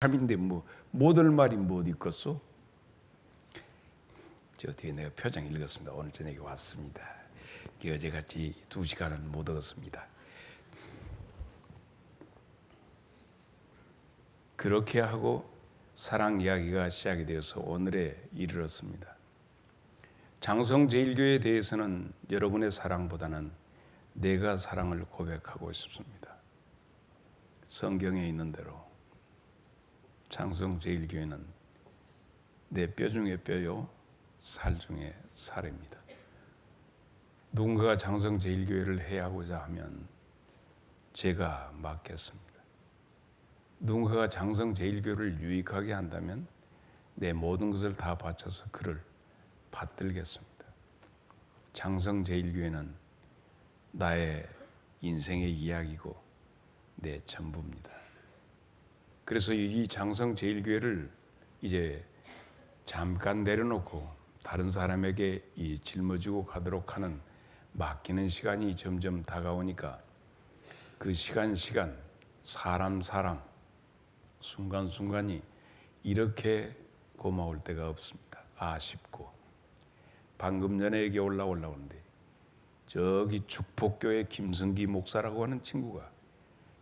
참인데 뭐 못할 말이 뭐 어디 있겠소? 저 뒤에 내가 표정 읽었습니다. 오늘 저녁에 왔습니다. 어제같이 2시간은 못 얻었습니다. 그렇게 하고 사랑 이야기가 시작이 되어서 오늘에 이르렀습니다. 장성제일교회에 대해서는 여러분의 사랑보다는 내가 사랑을 고백하고 싶습니다. 성경에 있는 대로 장성제일교회는 내 뼈 중에 뼈요 살 중에 살입니다. 누군가가 장성제일교회를 해야 하고자 하면 제가 맡겠습니다. 누군가가 장성제일교회를 유익하게 한다면 내 모든 것을 다 바쳐서 그를 받들겠습니다. 장성제일교회는 나의 인생의 이야기고 내 전부입니다. 그래서 이 장성제일교회를 이제 잠깐 내려놓고 다른 사람에게 짊어지고 가도록 하는 맡기는 시간이 점점 다가오니까 그 시간 사람 순간순간이 이렇게 고마울 때가 없습니다. 아쉽고 방금 전에 여기 올라오는데 저기 축복교회 김성기 목사라고 하는 친구가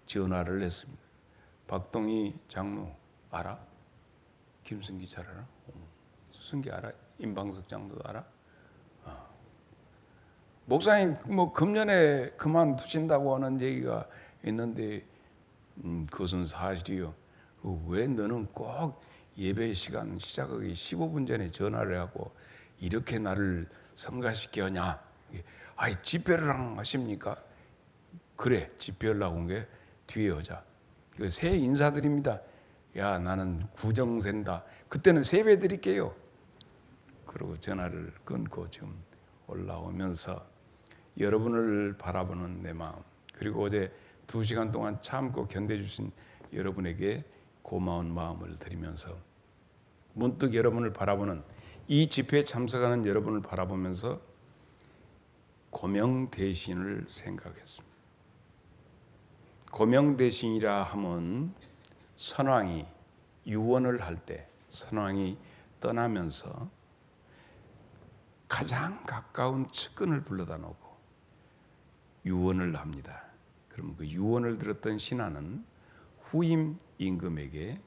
전화를 했습니다. 박동희 장로 알아? 김성기 잘 알아? 성기 알아? 임방석 장로도 알아? 목사님 뭐 금년에 그만두신다고 하는 얘기가 있는데 그것은 사실이요. 왜 너는 꼭 예배 시간 시작하기 15분 전에 전화를 하고 이렇게 나를 성가시켜 하냐? 아이 집회를 하십니까? 그래 집회를 하고 온 게 뒤에 오자. 새해 인사드립니다. 야 나는 구정센다. 그때는 세배 드릴게요. 그리고 전화를 끊고 지금 올라오면서 여러분을 바라보는 내 마음, 그리고 어제 2시간 동안 참고 견뎌주신 여러분에게 고마운 마음을 드리면서 문득 여러분을 바라보는 이 집회에 참석하는 여러분을 바라보면서 고명대신을 생각했습니다. 고명대신이라 하면 선왕이 유언을 할 때 선왕이 떠나면서 가장 가까운 측근을 불러다 놓고 유언을 합니다. 그럼 그 유언을 들었던 신하는 후임 임금에게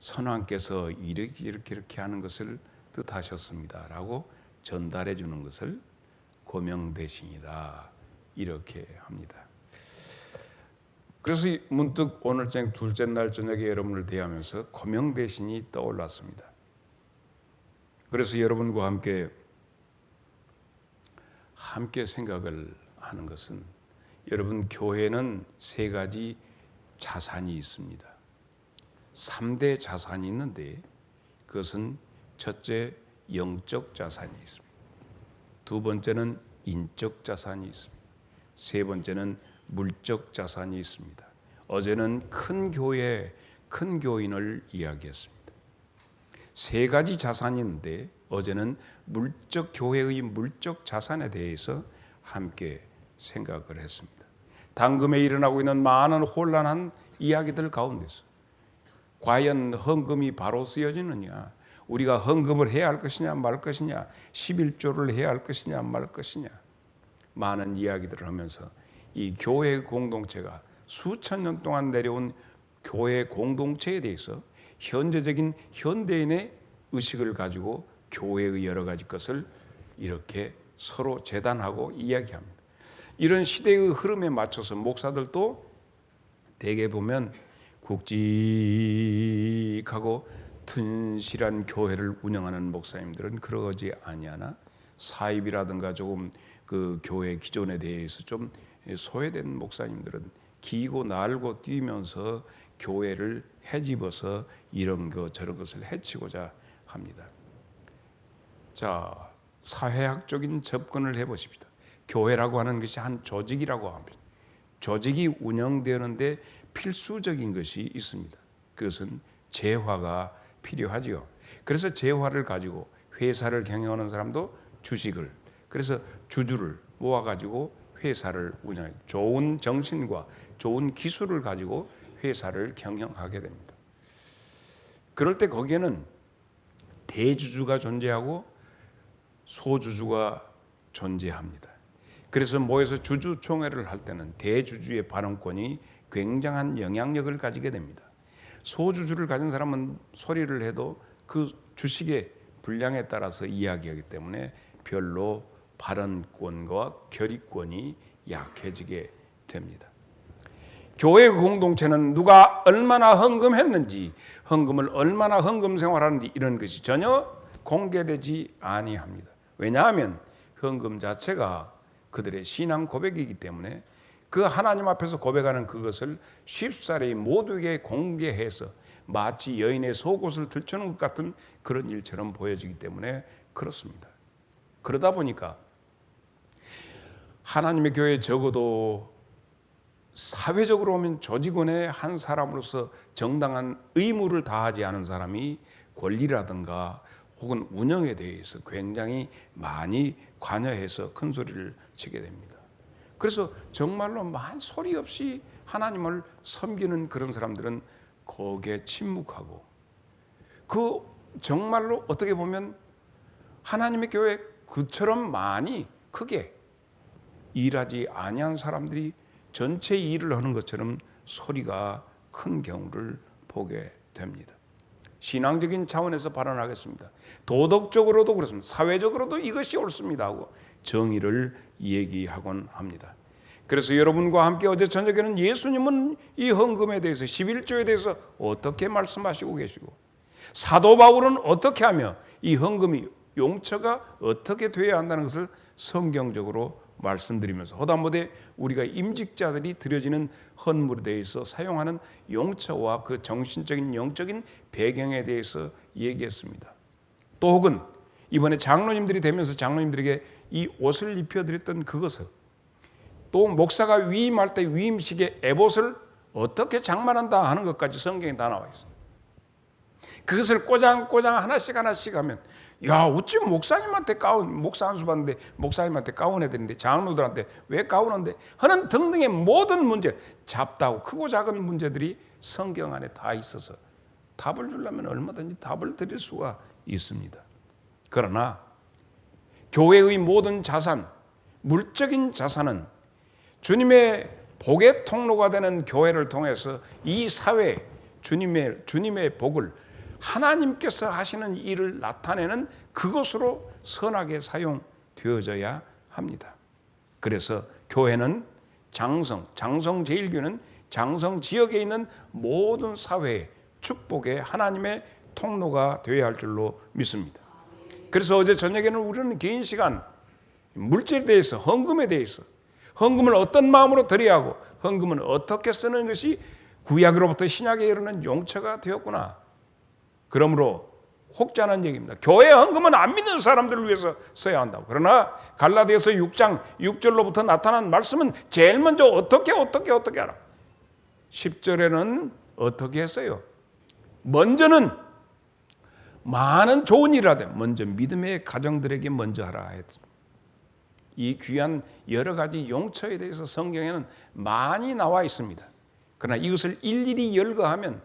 선왕께서 이렇게 하는 것을 뜻하셨습니다 라고 전달해 주는 것을 고명대신이라 이렇게 합니다. 그래서 문득 오늘 둘째 날 저녁에 여러분을 대하면서 고명대신이 떠올랐습니다. 그래서 여러분과 함께 생각을 하는 것은 여러분 교회는 3가지 자산이 있습니다. 3대 자산이 있는데 그것은 첫째 영적 자산이 있습니다. 2번째는 인적 자산이 있습니다. 3번째는 물적 자산이 있습니다. 어제는 큰 교회, 큰 교인을 이야기했습니다. 3가지 자산이 있는데 어제는 물적 교회의 물적 자산에 대해서 함께 생각을 했습니다. 당금에 일어나고 있는 많은 혼란한 이야기들 가운데서 과연 헌금이 바로 쓰여지느냐, 우리가 헌금을 해야 할 것이냐 말 것이냐, 11조를 해야 할 것이냐 말 것이냐, 많은 이야기들을 하면서 이 교회 공동체가 수천 년 동안 내려온 교회 공동체에 대해서 현재적인 현대인의 의식을 가지고 교회의 여러 가지 것을 이렇게 서로 재단하고 이야기합니다. 이런 시대의 흐름에 맞춰서 목사들도 대개 보면 굵직하고 튼실한 교회를 운영하는 목사님들은 그러지 아니하나 사입이라든가 조금 그 교회 기존에 대해서 좀 소외된 목사님들은 기고 날고 뛰면서 교회를 헤집어서 이런 것 저런 것을 해치고자 합니다. 자, 사회학적인 접근을 해보십시다. 교회라고 하는 것이 한 조직이라고 합니다. 조직이 운영되는데 필수적인 것이 있습니다. 그것은 재화가 필요하지요. 그래서 재화를 가지고 회사를 경영하는 사람도 주식을, 그래서 주주를 모아가지고 회사를 운영해 좋은 정신과 좋은 기술을 가지고 회사를 경영하게 됩니다. 그럴 때 거기에는 대주주가 존재하고 소주주가 존재합니다. 그래서 모여서 주주총회를 할 때는 대주주의 발언권이 굉장한 영향력을 가지게 됩니다. 소주주를 가진 사람은 소리를 해도 그 주식의 분량에 따라서 이야기하기 때문에 별로 발언권과 결의권이 약해지게 됩니다. 교회 공동체는 누가 얼마나 헌금했는지, 헌금을 얼마나 헌금 생활하는지 이런 것이 전혀 공개되지 아니합니다. 왜냐하면 헌금 자체가 그들의 신앙 고백이기 때문에 그 하나님 앞에서 고백하는 그것을 쉽사리 모두에게 공개해서 마치 여인의 속옷을 들추는 것 같은 그런 일처럼 보여지기 때문에 그렇습니다. 그러다 보니까 하나님의 교회에 적어도 사회적으로 보면 조직원의 한 사람으로서 정당한 의무를 다하지 않은 사람이 권리라든가 혹은 운영에 대해서 굉장히 많이 관여해서 큰 소리를 치게 됩니다. 그래서 정말로 만 소리 없이 하나님을 섬기는 그런 사람들은 거기에 침묵하고, 그 정말로 어떻게 보면 하나님의 교회 그처럼 많이 크게 일하지 아니한 사람들이 전체 일을 하는 것처럼 소리가 큰 경우를 보게 됩니다. 신앙적인 차원에서 발언하겠습니다. 도덕적으로도 그렇습니다. 사회적으로도 이것이 옳습니다 하고 정의를 얘기하곤 합니다. 그래서 여러분과 함께 어제 저녁에는 예수님은 이 헌금에 대해서 11조에 대해서 어떻게 말씀하시고 계시고, 사도 바울은 어떻게 하며 이 헌금이 용처가 어떻게 되어야 한다는 것을 성경적으로 말씀드리면서, 허다못해 우리가 임직자들이 드려지는 헌물에 대해서 사용하는 용처와 그 정신적인 영적인 배경에 대해서 얘기했습니다. 또 혹은 이번에 장로님들이 되면서 장로님들에게 이 옷을 입혀드렸던 그것을, 또 목사가 위임할 때 위임식의 에봇을 어떻게 장만한다 하는 것까지 성경에 다 나와 있습니다. 그것을 꼬장꼬장 하나씩 하면, 야, 어찌 목사님한테 가운, 목사 한 수 받는데 목사님한테 가운해야 되는데 장로들한테 왜 가운한데 하는 등등의 모든 문제, 잡다고 크고 작은 문제들이 성경 안에 다 있어서 답을 주려면 얼마든지 답을 드릴 수가 있습니다. 그러나 교회의 모든 자산, 물적인 자산은 주님의 복의 통로가 되는 교회를 통해서 이 사회에 주님의 복을, 하나님께서 하시는 일을 나타내는 그것으로 선하게 사용되어져야 합니다. 그래서 교회는 장성제일교회는 장성 지역에 있는 모든 사회의 축복의 하나님의 통로가 되어야 할 줄로 믿습니다. 그래서 어제 저녁에는 우리는 긴 시간 물질에 대해서, 헌금에 대해서, 헌금을 어떤 마음으로 드려야 하고 헌금은 어떻게 쓰는 것이 구약으로부터 신약에 이르는 용처가 되었구나. 그러므로 혹자는 얘기입니다. 교회 헌금은 안 믿는 사람들을 위해서 써야 한다고. 그러나 갈라디아서 6장 6절로부터 나타난 말씀은 제일 먼저 어떻게 하라. 10절에는 어떻게 했어요? 먼저는 많은 좋은 일을 하되 먼저 믿음의 가정들에게 먼저 하라 했습니다. 이 귀한 여러 가지 용처에 대해서 성경에는 많이 나와 있습니다. 그러나 이것을 일일이 열거하면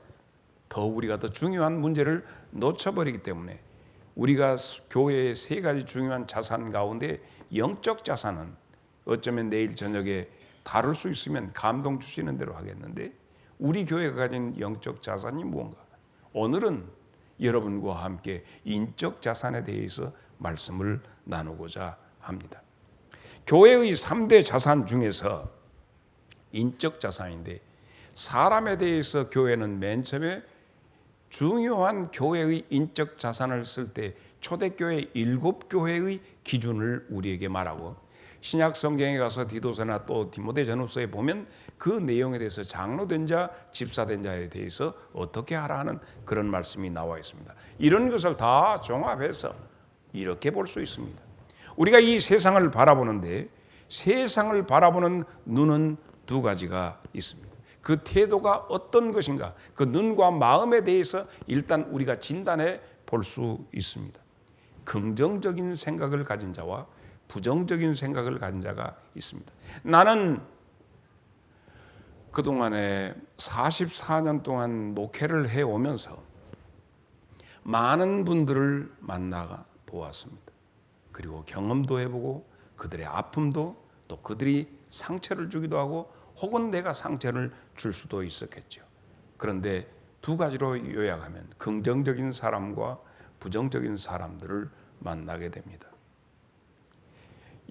더 우리가 더 중요한 문제를 놓쳐버리기 때문에, 우리가 교회의 세 가지 중요한 자산 가운데 영적 자산은 어쩌면 내일 저녁에 다룰 수 있으면 감동 주시는 대로 하겠는데, 우리 교회가 가진 영적 자산이 무언가, 오늘은 여러분과 함께 인적 자산에 대해서 말씀을 나누고자 합니다. 교회의 3대 자산 중에서 인적 자산인데, 사람에 대해서 교회는 맨 처음에 중요한 교회의 인적 자산을 쓸 때 초대교회 7교회의 기준을 우리에게 말하고, 신약 성경에 가서 디도서나 또 디모데전후서에 보면 그 내용에 대해서 장로된 자, 집사된 자에 대해서 어떻게 하라 하는 그런 말씀이 나와 있습니다. 이런 것을 다 종합해서 이렇게 볼 수 있습니다. 우리가 이 세상을 바라보는데, 세상을 바라보는 눈은 두 가지가 있습니다. 그 태도가 어떤 것인가, 그 눈과 마음에 대해서 일단 우리가 진단해 볼 수 있습니다. 긍정적인 생각을 가진 자와 부정적인 생각을 가진 자가 있습니다. 나는 그동안에 44년 동안 목회를 해오면서 많은 분들을 만나 보았습니다. 그리고 경험도 해보고 그들의 아픔도 또 그들이 상처를 주기도 하고 혹은 내가 상처를 줄 수도 있었겠죠. 그런데 두 가지로 요약하면 긍정적인 사람과 부정적인 사람들을 만나게 됩니다.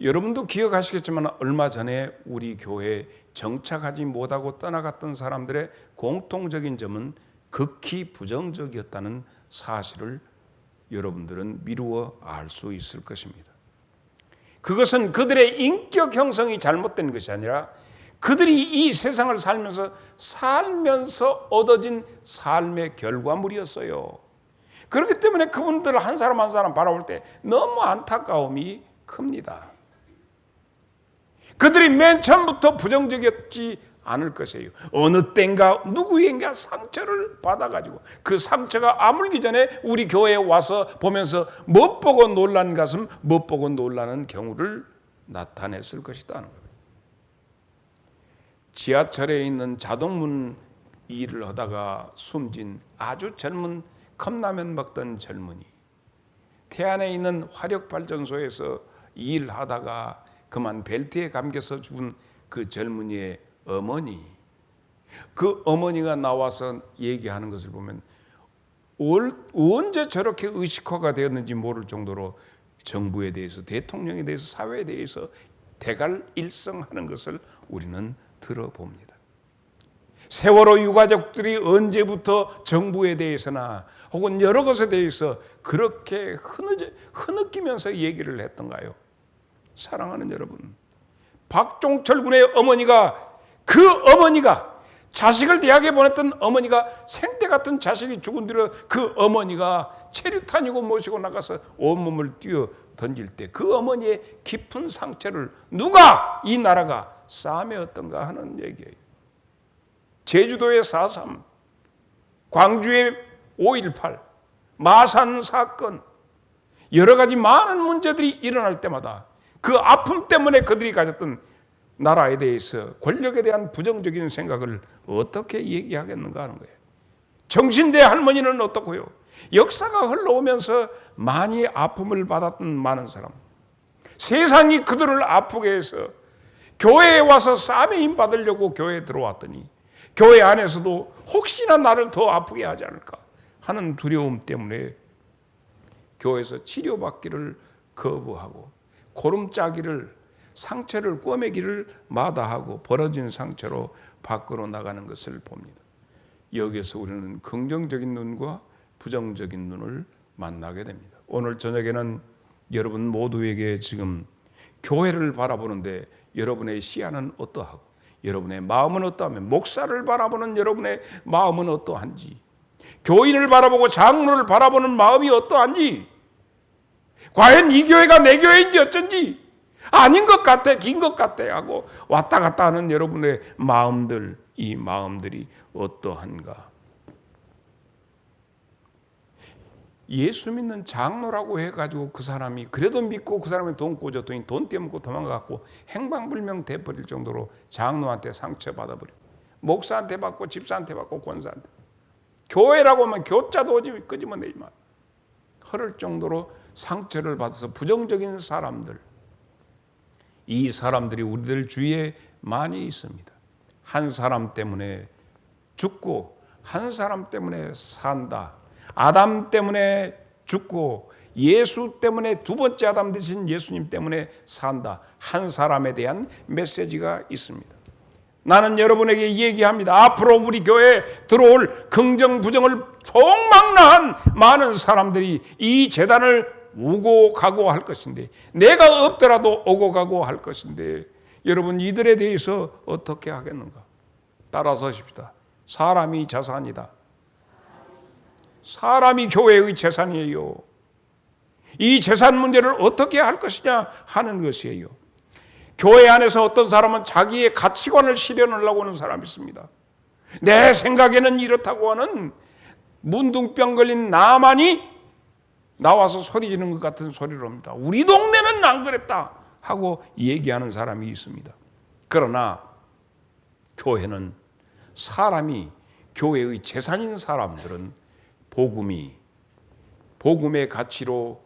여러분도 기억하시겠지만 얼마 전에 우리 교회에 정착하지 못하고 떠나갔던 사람들의 공통적인 점은 극히 부정적이었다는 사실을 여러분들은 미루어 알 수 있을 것입니다. 그것은 그들의 인격 형성이 잘못된 것이 아니라 그들이 이 세상을 살면서 얻어진 삶의 결과물이었어요. 그렇기 때문에 그분들 한 사람 한 사람 바라볼 때 너무 안타까움이 큽니다. 그들이 맨 처음부터 부정적이었지 않을 것이에요. 어느 때인가 누구에게 상처를 받아가지고 그 상처가 아물기 전에 우리 교회에 와서 보면서 못 보고 놀란 가슴, 못 보고 놀라는 경우를 나타냈을 것이다. 지하철에 있는 자동문 일을 하다가 숨진 아주 젊은 컵라면 먹던 젊은이, 태안에 있는 화력발전소에서 일하다가 그만 벨트에 감겨서 죽은 그 젊은이의 어머니, 그 어머니가 나와서 얘기하는 것을 보면 언제 저렇게 의식화가 되었는지 모를 정도로 정부에 대해서, 대통령에 대해서, 사회에 대해서 대갈일성하는 것을 우리는 들어봅니다. 세월호 유가족들이 언제부터 정부에 대해서나 혹은 여러 것에 대해서 그렇게 흐느끼면서 얘기를 했던가요? 사랑하는 여러분, 박종철 군의 어머니가, 그 어머니가 자식을 대학에 보냈던 어머니가, 생태 같은 자식이 죽은 뒤로 그 어머니가 체류탄이고 모시고 나가서 온몸을 뛰어 던질 때 그 어머니의 깊은 상처를 누가, 이 나라가 싸매었던가 하는 얘기예요. 제주도의 4.3, 광주의 5.18, 마산 사건, 여러 가지 많은 문제들이 일어날 때마다 그 아픔 때문에 그들이 가졌던 나라에 대해서, 권력에 대한 부정적인 생각을 어떻게 얘기하겠는가 하는 거예요. 정신대 할머니는 어떻고요? 역사가 흘러오면서 많이 아픔을 받았던 많은 사람, 세상이 그들을 아프게 해서 교회에 와서 싸매임 받으려고 교회에 들어왔더니 교회 안에서도 혹시나 나를 더 아프게 하지 않을까 하는 두려움 때문에 교회에서 치료받기를 거부하고 고름짜기를, 상처를 꿰매기를 마다하고 벌어진 상처로 밖으로 나가는 것을 봅니다. 여기에서 우리는 긍정적인 눈과 부정적인 눈을 만나게 됩니다. 오늘 저녁에는 여러분 모두에게 지금 교회를 바라보는데 여러분의 시야는 어떠하고 여러분의 마음은 어떠하며, 목사를 바라보는 여러분의 마음은 어떠한지, 교인을 바라보고 장로를 바라보는 마음이 어떠한지, 과연 이 교회가 내 교회인지 어쩐지, 아닌 것 같아, 긴 것 같아 하고 왔다 갔다 하는 여러분의 마음들, 이 마음들이 어떠한가. 예수 믿는 장로라고 해가지고 그 사람이 그래도 믿고 그 사람이 돈 꿔줬더니 돈 떼먹고 도망가고 행방불명 돼버릴 정도로 장로한테 상처받아버려. 목사한테 받고 집사한테 받고 권사한테, 교회라고 하면 교자도 오지 끄집어내지만 흐를 정도로 상처를 받아서 부정적인 사람들, 이 사람들이 우리들 주위에 많이 있습니다. 한 사람 때문에 죽고 한 사람 때문에 산다. 아담 때문에 죽고 예수 때문에, 두 번째 아담 되신 예수님 때문에 산다. 한 사람에 대한 메시지가 있습니다. 나는 여러분에게 얘기합니다. 앞으로 우리 교회에 들어올 긍정 부정을 총망라한 많은 사람들이 이 재단을 오고 가고 할 것인데, 내가 없더라도 오고 가고 할 것인데, 여러분 이들에 대해서 어떻게 하겠는가? 따라서 하십시다. 사람이 자산이다. 사람이 교회의 재산이에요. 이 재산 문제를 어떻게 할 것이냐 하는 것이에요. 교회 안에서 어떤 사람은 자기의 가치관을 실현하려고 하는 사람이 있습니다. 내 생각에는 이렇다고 하는 문둥병 걸린 나만이 나와서 소리 지르는 것 같은 소리를 합니다. 우리 동네는 안 그랬다 하고 얘기하는 사람이 있습니다. 그러나 교회는, 사람이, 교회의 재산인 사람들은 복음이 복음의 가치로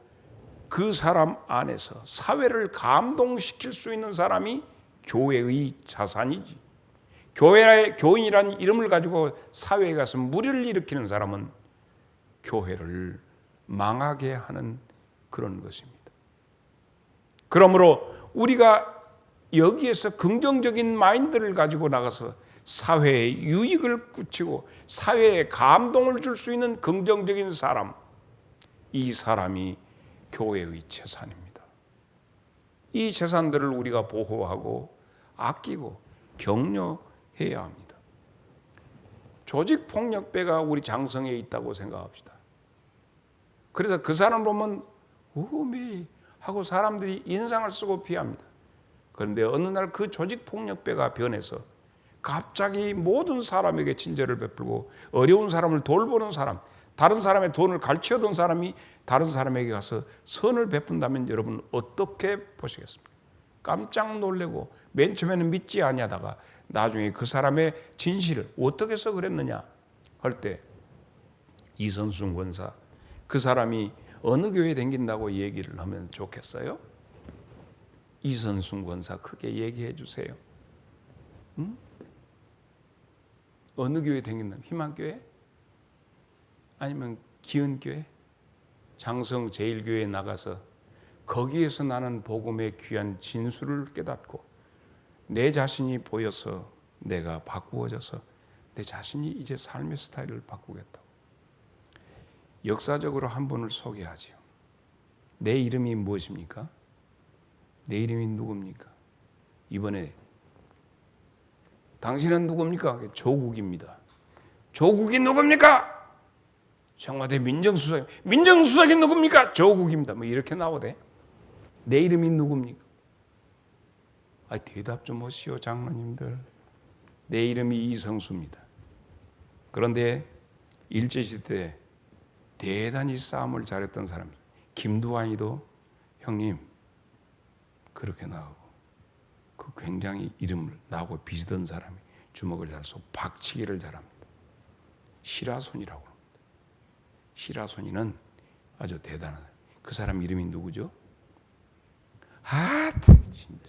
그 사람 안에서 사회를 감동시킬 수 있는 사람이 교회의 자산이지. 교인이라는 이름을 가지고 사회에 가서 무리를 일으키는 사람은 교회를 망하게 하는 그런 것입니다. 그러므로 우리가 여기에서 긍정적인 마인드를 가지고 나가서 사회에 유익을 끼치고 사회에 감동을 줄 수 있는 긍정적인 사람, 이 사람이 교회의 재산입니다. 이 재산들을 우리가 보호하고 아끼고 격려해야 합니다. 조직폭력배가 우리 장성에 있다고 생각합시다. 그래서 그 사람 보면 우메 하고 사람들이 인상을 쓰고 피합니다. 그런데 어느 날 그 조직폭력배가 변해서 갑자기 모든 사람에게 친절을 베풀고 어려운 사람을 돌보는 사람, 다른 사람의 돈을 갈취하던 사람이 다른 사람에게 가서 선을 베푼다면 여러분 어떻게 보시겠습니까? 깜짝 놀래고 맨 처음에는 믿지 아니하다가 나중에 그 사람의 진실을 어떻게 해서 그랬느냐 할 때 이선순 권사 그 사람이 어느 교회에 다닌다고 얘기를 하면 좋겠어요? 이선순 권사 크게 얘기해 주세요. 응? 어느 교회에 다닌다? 희망교회? 아니면 기은교회? 장성 제일교회에 나가서 거기에서 나는 복음의 귀한 진수를 깨닫고 내 자신이 보여서 내가 바꾸어져서 내 자신이 이제 삶의 스타일을 바꾸겠다고. 역사적으로 한 분을 소개하지요. 내 이름이 무엇입니까? 내 이름이 누굽니까? 이번에 당신은 누굽니까? 조국입니다. 조국이 누굽니까? 청와대 민정수석. 민정수석이 누굽니까? 조국입니다. 뭐 이렇게 나오대. 내 이름이 누굽니까? 아, 대답 좀 하시오, 장로님들. 내 이름이 이성수입니다. 그런데 일제시대 때 대단히 싸움을 잘했던 사람, 김두한이도 형님 그렇게 나오고 그 굉장히 이름을 나하고 비슷한 사람이 주먹을 잘 쏘고 박치기를 잘합니다. 시라손이라고 합니다. 시라손이는 아주 대단한 그 사람 이름이 누구죠? 진짜.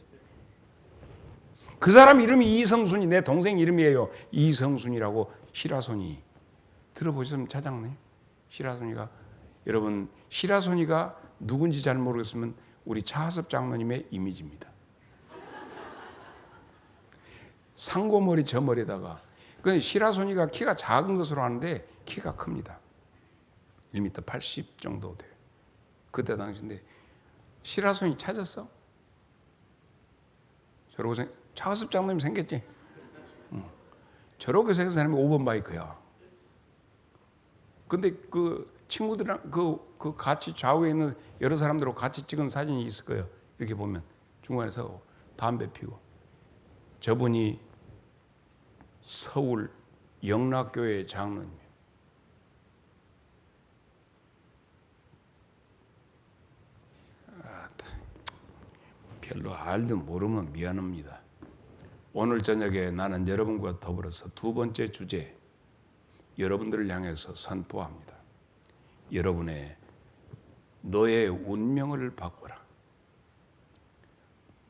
그 사람 이름이 이성순이 내 동생 이름이에요. 이성순이라고 시라손이 들어보셨으면 차장님 시라손이가 여러분 시라손이가 누군지 잘 모르겠으면 우리 차하섭 장로님의 이미지입니다. 상고머리 저 머리에다가 그 시라손이가 키가 작은 것으로 하는데 키가 큽니다. 1m 80 정도 돼요. 그때 당시인데 시라손이 찾았어? 저러고 차하섭 장로님 생겼지? 저렇게 생긴 사람이 5번 바이크야. 근데 그 친구들이랑 그 같이 좌우에 있는 여러 사람들하고 같이 찍은 사진이 있을 거예요. 이렇게 보면 중간에서 담배 피고 저분이 서울 영락교회 장로님. 별로 알도 모르면 미안합니다. 오늘 저녁에 나는 여러분과 더불어서 두 번째 주제 여러분들을 향해서 선포합니다. 너의 운명을 바꿔라.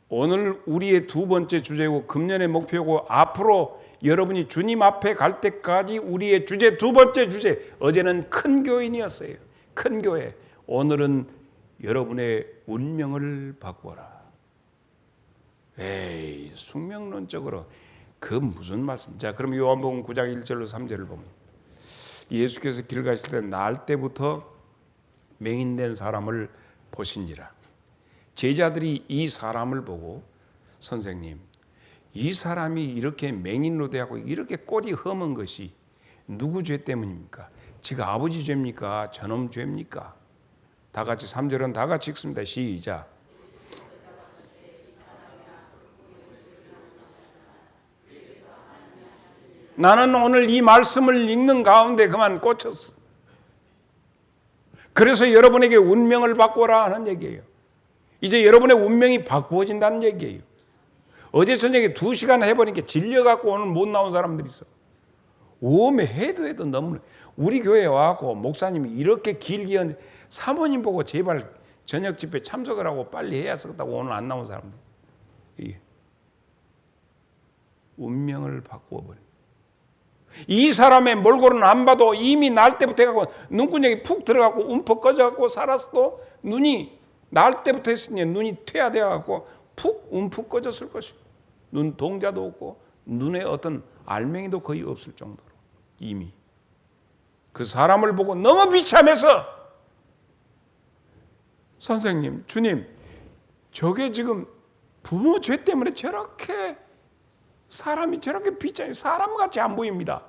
오늘 우리의 두 번째 주제고 금년의 목표고 앞으로 여러분이 주님 앞에 갈 때까지 우리의 주제 두 번째 주제. 어제는 큰 교인이었어요. 큰 교회. 오늘은 여러분의 운명을 바꿔라. 에이, 숙명론적으로 그 무슨 말씀? 자, 그럼 요한복음 9장 1절로 3절을 보면 예수께서 길 가실 때 날 때부터 맹인된 사람을 보신지라. 제자들이 이 사람을 보고 선생님, 이 사람이 이렇게 맹인으로 되고 이렇게 꼴이 험한 것이 누구 죄 때문입니까? 지가 아버지 죄입니까? 저놈 죄입니까? 다 같이 3절은 다 같이 읽습니다. 시작. 나는 오늘 이 말씀을 읽는 가운데 그만 꽂혔어. 그래서 여러분에게 운명을 바꿔라 하는 얘기예요. 이제 여러분의 운명이 바꾸어진다는 얘기예요. 어제 저녁에 2시간 해보니까 질려갖고 오늘 못 나온 사람들이 있어. 오메 해도 너무 우리 교회에 와갖고 목사님이 이렇게 길게 사모님 보고 제발 저녁 집회 참석을 하고 빨리 해야 썼다고 오늘 안 나온 사람들. 이게 운명을 바꾸어버린. 이 사람의 몰골은 안 봐도 이미 날 때부터 해갖고 눈구녕이 푹 들어가고 움푹 꺼져갖고 살았어도 눈이 날 때부터 했으니 눈이 퇴화되어갖고 푹 움푹 꺼졌을 것이고 눈 동자도 없고 눈에 어떤 알맹이도 거의 없을 정도로 이미 그 사람을 보고 너무 비참해서 선생님, 주님, 저게 지금 부모 죄 때문에 저렇게 사람이 저렇게 비참해 사람같이 안 보입니다.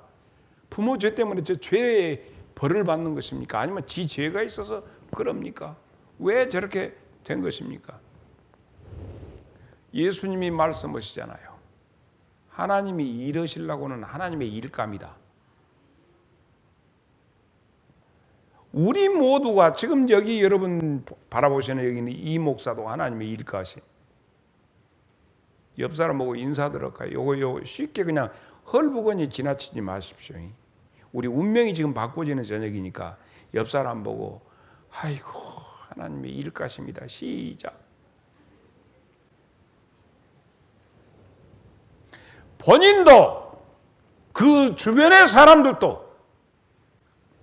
부모 죄 때문에 저 죄의 벌을 받는 것입니까? 아니면 지 죄가 있어서 그럽니까? 왜 저렇게 된 것입니까? 예수님이 말씀하시잖아요. 하나님이 이러시려고는 하나님의 일감이다. 우리 모두가 지금 여기 여러분 바라보시는 여기 있는 이 목사도 하나님의 일가시. 옆 사람 보고 인사 들어가요. 요거 쉽게 그냥 헐부건이 지나치지 마십시오. 우리 운명이 지금 바꿔지는 저녁이니까 옆 사람 보고 아이고 하나님의 일가십니다. 시작. 본인도 그 주변의 사람들도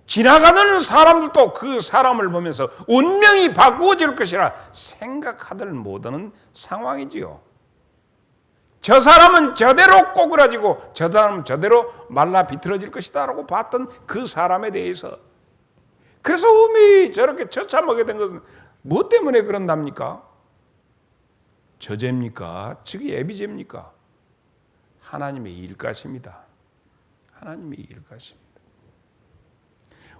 지나가는 사람들도 그 사람을 보면서 운명이 바꾸어질 것이라 생각하들 못하는 상황이지요. 저 사람은 저대로 꼬그라지고 저 사람은 저대로 말라 비틀어질 것이다 라고 봤던 그 사람에 대해서 그래서 음이 저렇게 처참하게 된 것은 뭐 때문에 그런답니까? 저죄입니까? 즉이 애비죄입니까? 하나님의 일가십니다. 하나님의 일가십니다.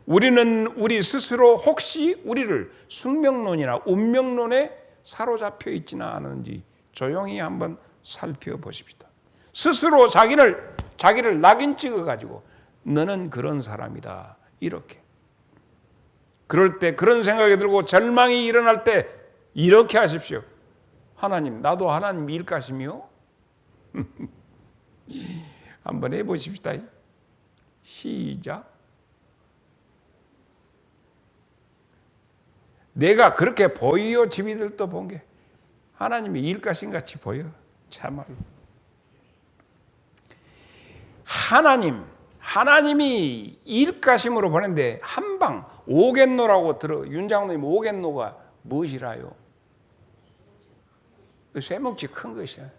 우리는 우리 스스로 혹시 우리를 숙명론이나 운명론에 사로잡혀 있지는 않은지 조용히 한번 살펴보십시다. 스스로 자기를 낙인 찍어가지고 너는 그런 사람이다. 이렇게. 그럴 때 그런 생각이 들고 절망이 일어날 때 이렇게 하십시오. 하나님, 나도 하나님 일가심이요? 한번 해보십시다. 시작. 내가 그렇게 보이요? 집이들도 본 게 하나님이 일가심 같이 보여. 참말로. 하나님이 일가심으로 보낸데 한방 오겐노라고 들어. 윤 장로님 오겐노가 무엇이라요? 쇠뭉치 큰 것이야.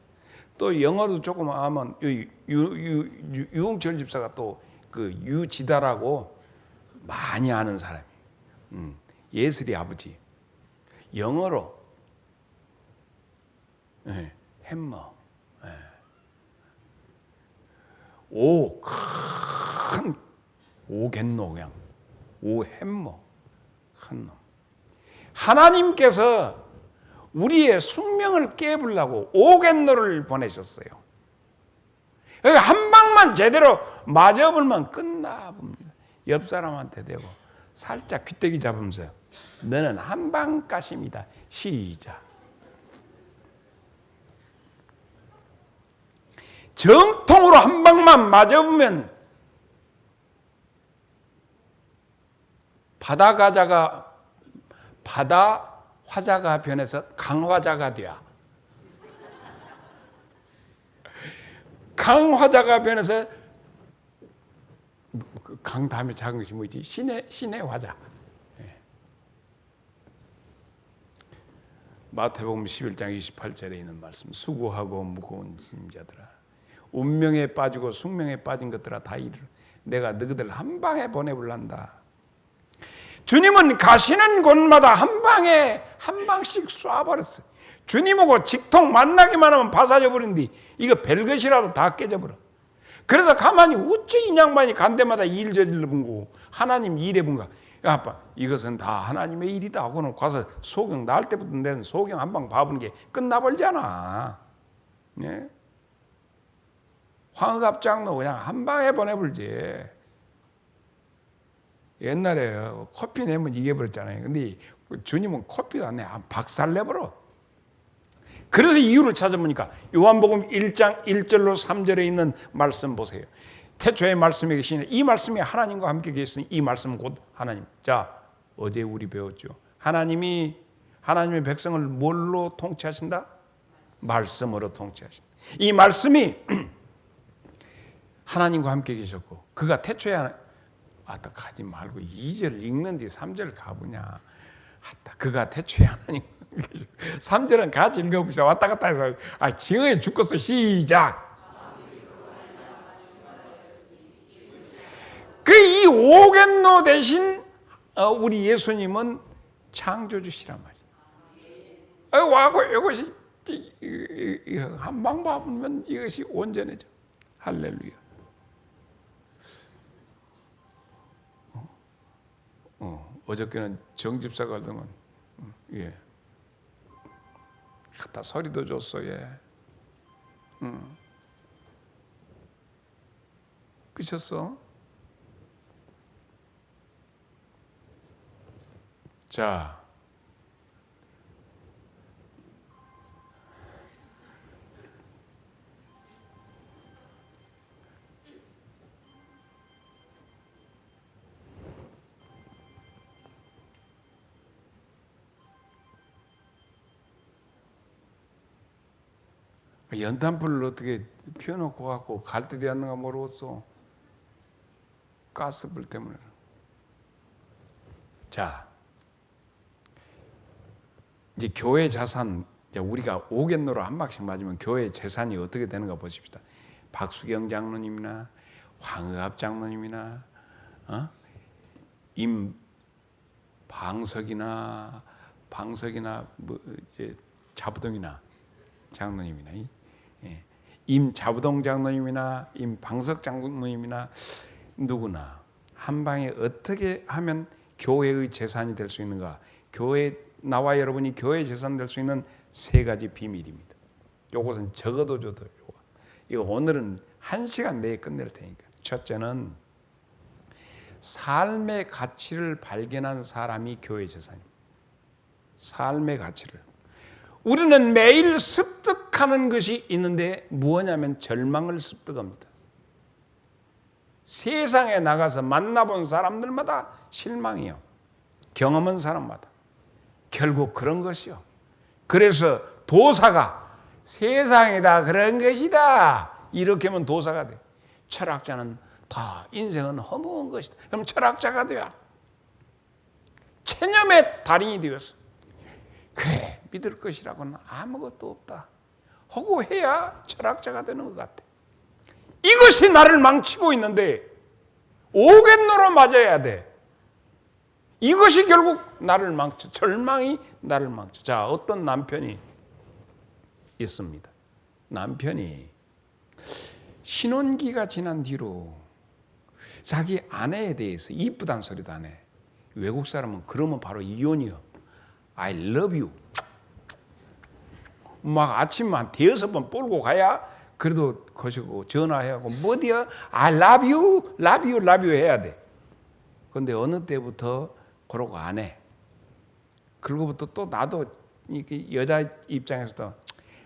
또 영어도 조금 아면 유흥철 집사가 또 그 유지다라고 많이 아는 사람이에요. 예슬이 아버지. 영어로 햄머. 큰 오겠노 그냥 오 햄머 큰 놈. 하나님께서 우리의 숙명을 깨부려고 오겠노를 보내셨어요. 한 방만 제대로 맞아보면 끝나 봅니다. 옆 사람한테 대고 살짝 귀때기 잡으면서 너는 한방가심이다. 시작. 정통으로 한 방만 맞아보면 바다 화자가 변해서 강화자가 돼야. 강화자가 변해서 강 다음에 작은 것이 뭐지? 신의 화자. 마태복음 11장 28절에 있는 말씀. 수고하고 무거운 짐자들아 운명에 빠지고 숙명에 빠진 것들아 다 이르라. 내가 너희들 한 방에 보내볼란다. 주님은 가시는 곳마다 한 방씩 쏴버렸어요. 주님하고 직통 만나기만 하면 바사져 버린디 이거 별것이라도 다 깨져버려. 그래서 가만히 어째 이 양반이 간 데마다 일 저질러 본 거고 하나님 일해 본 거야. 아빠 이것은 다 하나님의 일이다 하고는 가서 소경 나을 때부터 내는 소경 한 방 봐보는 게 끝나버리잖아. 네? 황갑 장로 그냥 한 방에 보내버리지. 옛날에 커피 내면 이겨버렸잖아요. 근데 주님은 커피도 안 내. 박살 내버려. 그래서 이유를 찾아보니까 요한복음 1장 1절로 3절에 있는 말씀 보세요. 태초에 말씀이 계시니 이 말씀이 하나님과 함께 계시니 이 말씀은 곧 하나님. 자, 어제 우리 배웠죠. 하나님의 백성을 뭘로 통치하신다? 말씀으로 통치하신다. 이 말씀이 하나님과 함께 계셨고 그가 태초에 가지 말고 2절 읽는 뒤 3절 가보냐. 그가 태초에 하나님 3절은 같이 읽어봅시다. 왔다 갔다 해서 지어야 죽겠어. 시작. 이 오겐노 대신 우리 예수님은 창조주시란 말이에요. 와고 이것이 한 방 봐보면 이것이 온전해져. 할렐루야. 어저께는 정집사가 그러더만 갖다 소리도 줬어. 그쳤어? 자, 연탄불을 어떻게 피워놓고 갖고 갈 때 되었는가 모르겠어. 가스불 때문에. 자, 이제 교회 자산, 이제 우리가 오겐노로 한 박씩 맞으면 교회 재산이 어떻게 되는가 보십시다. 박수경 장로님이나 황의합 장로님이나 임방석이나 뭐 이제 자부동이나 장로님이나 임자부동 장로님이나 임방석 장로님이나 누구나 한 방에 어떻게 하면 교회의 재산이 될 수 있는가? 나와 여러분이 교회 재산 될 수 있는 3가지 비밀입니다. 이것은 적어도 이거 오늘은 1시간 내에 끝낼 테니까. 첫째는 삶의 가치를 발견한 사람이 교회 재산입니다. 삶의 가치를. 우리는 매일 습득하는 것이 있는데 무엇냐면 절망을 습득합니다. 세상에 나가서 만나본 사람들마다 실망이요. 경험한 사람마다. 결국 그런 것이요. 그래서 도사가 세상이 다 그런 것이다. 이렇게 하면 도사가 돼. 철학자는 다 인생은 허무한 것이다. 그럼 철학자가 돼야. 체념의 달인이 되었어. 그래, 믿을 것이라고는 아무것도 없다 하고 해야 철학자가 되는 것 같아. 이것이 나를 망치고 있는데 오겐노로 맞아야 돼. 이것이 결국 나를 망쳐. 절망이 나를 망쳐. 자, 어떤 남편이 있습니다. 남편이 신혼기가 지난 뒤로 자기 아내에 대해서 이쁘다는 소리도 안 해. 외국 사람은 그러면 바로 이혼이요. I love you. 막 아침에 한 5번 뽀르고 가야 그래도 거시고 전화해하고 뭐디야? I love you, love you, love you 해야 돼. 그런데 어느 때부터 그러고 안 해. 그러고부터 또 나도 여자 입장에서도